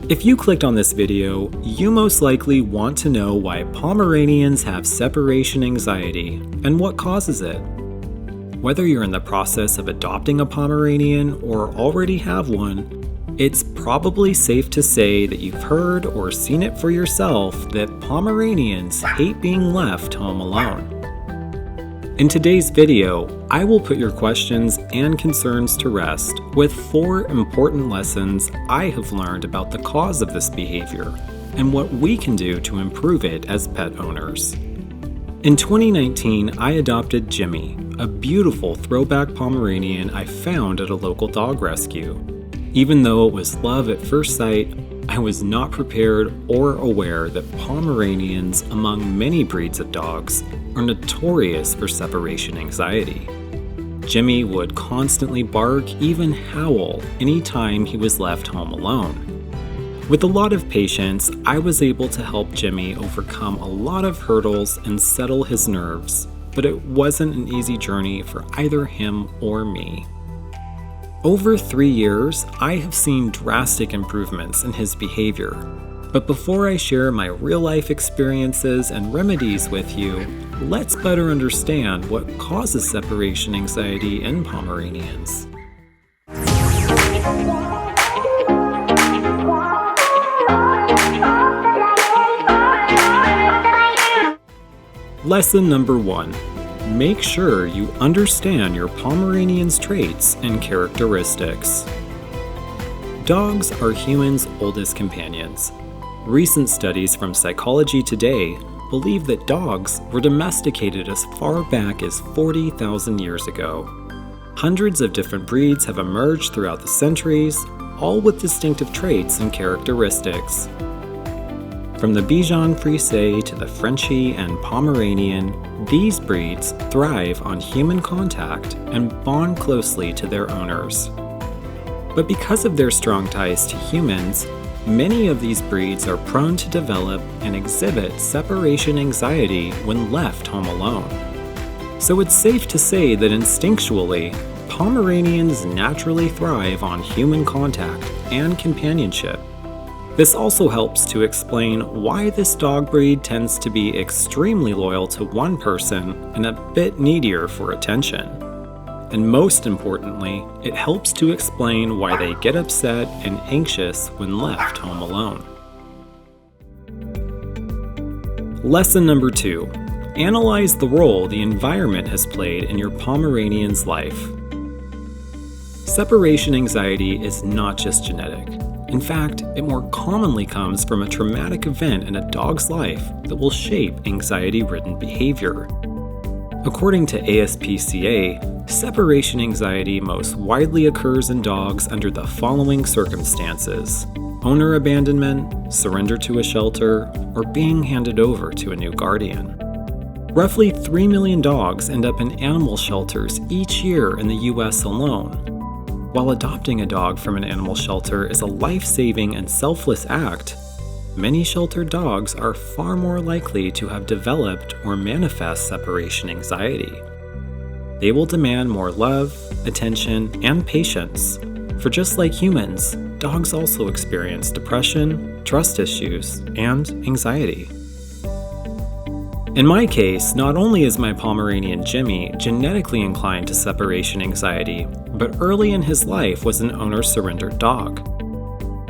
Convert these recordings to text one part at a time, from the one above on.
If you clicked on this video, you most likely want to know why Pomeranians have separation anxiety and what causes it. Whether you're in the process of adopting a Pomeranian or already have one, it's probably safe to say that you've heard or seen it for yourself that Pomeranians hate being left home alone. In today's video, I will put your questions and concerns to rest with 4 important lessons I have learned about the cause of this behavior and what we can do to improve it as pet owners. In 2019, I adopted Jimmy, a beautiful throwback Pomeranian I found at a local dog rescue. Even though it was love at first sight, I was not prepared or aware that Pomeranians, among many breeds of dogs, are notorious for separation anxiety. Jimmy would constantly bark, even howl, anytime he was left home alone. With a lot of patience, I was able to help Jimmy overcome a lot of hurdles and settle his nerves, but it wasn't an easy journey for either him or me. Over 3 years, I have seen drastic improvements in his behavior. But before I share my real-life experiences and remedies with you, let's better understand what causes separation anxiety in Pomeranians. Lesson number 1. Make sure you understand your Pomeranian's traits and characteristics. Dogs are humans' oldest companions. Recent studies from Psychology Today believe that dogs were domesticated as far back as 40,000 years ago. Hundreds of different breeds have emerged throughout the centuries, all with distinctive traits and characteristics. From the Bichon Frise to the Frenchie and Pomeranian, these breeds thrive on human contact and bond closely to their owners. But because of their strong ties to humans, many of these breeds are prone to develop and exhibit separation anxiety when left home alone. So it's safe to say that instinctually, Pomeranians naturally thrive on human contact and companionship. This also helps to explain why this dog breed tends to be extremely loyal to one person and a bit needier for attention. And most importantly, it helps to explain why they get upset and anxious when left home alone. Lesson number 2. Analyze the role the environment has played in your Pomeranian's life. Separation anxiety is not just genetic. In fact, it more commonly comes from a traumatic event in a dog's life that will shape anxiety-ridden behavior. According to ASPCA, separation anxiety most widely occurs in dogs under the following circumstances: owner abandonment, surrender to a shelter, or being handed over to a new guardian. Roughly 3 million dogs end up in animal shelters each year in the US alone. While adopting a dog from an animal shelter is a life-saving and selfless act, many sheltered dogs are far more likely to have developed or manifest separation anxiety. They will demand more love, attention, and patience. For just like humans, dogs also experience depression, trust issues, and anxiety. In my case, not only is my Pomeranian Jimmy genetically inclined to separation anxiety, but early in his life was an owner-surrendered dog.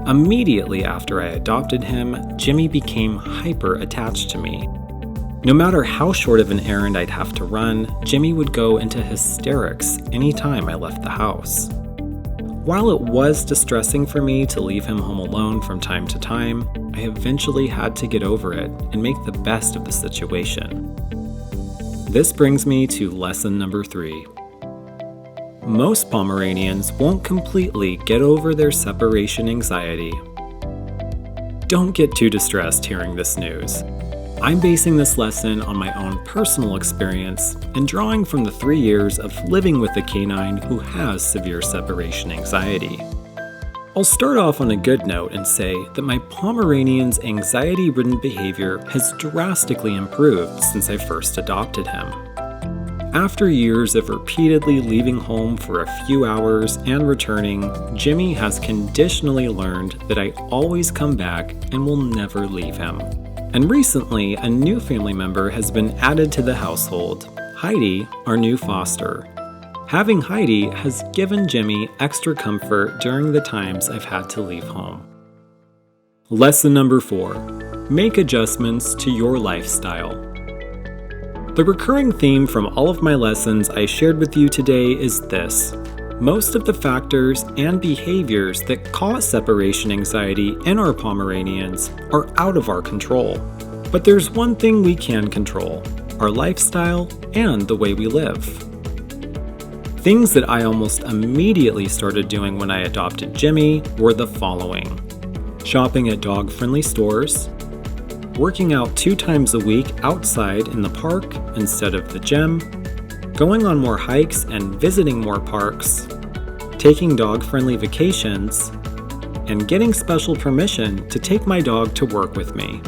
Immediately after I adopted him, Jimmy became hyper-attached to me. No matter how short of an errand I'd have to run, Jimmy would go into hysterics anytime I left the house. While it was distressing for me to leave him home alone from time to time, I eventually had to get over it and make the best of the situation. This brings me to lesson number 3. Most Pomeranians won't completely get over their separation anxiety. Don't get too distressed hearing this news. I'm basing this lesson on my own personal experience and drawing from the 3 years of living with a canine who has severe separation anxiety. I'll start off on a good note and say that my Pomeranian's anxiety-ridden behavior has drastically improved since I first adopted him. After years of repeatedly leaving home for a few hours and returning, Jimmy has conditionally learned that I always come back and will never leave him. And recently, a new family member has been added to the household, Heidi, our new foster. Having Heidi has given Jimmy extra comfort during the times I've had to leave home. Lesson number 4. Make adjustments to your lifestyle. The recurring theme from all of my lessons I shared with you today is this. Most of the factors and behaviors that cause separation anxiety in our Pomeranians are out of our control. But there's one thing we can control: our lifestyle and the way we live. Things that I almost immediately started doing when I adopted Jimmy were the following: shopping at dog-friendly stores, working out 2 times a week outside in the park instead of the gym, going on more hikes and visiting more parks, taking dog-friendly vacations, and getting special permission to take my dog to work with me.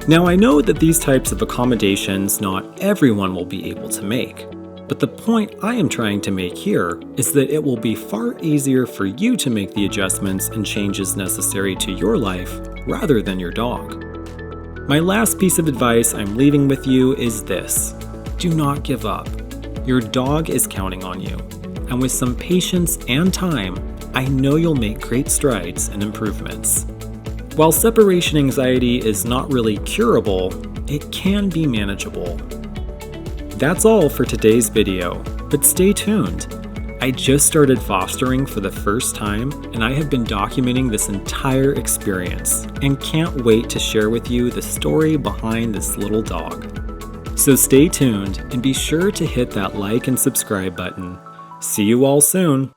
Now, I know that these types of accommodations not everyone will be able to make, but the point I am trying to make here is that it will be far easier for you to make the adjustments and changes necessary to your life rather than your dog. My last piece of advice I'm leaving with you is this: do not give up. Your dog is counting on you, and with some patience and time, I know you'll make great strides and improvements. While separation anxiety is not really curable, it can be manageable. That's all for today's video, but stay tuned. I just started fostering for the first time, and I have been documenting this entire experience and can't wait to share with you the story behind this little dog. So stay tuned and be sure to hit that like and subscribe button. See you all soon.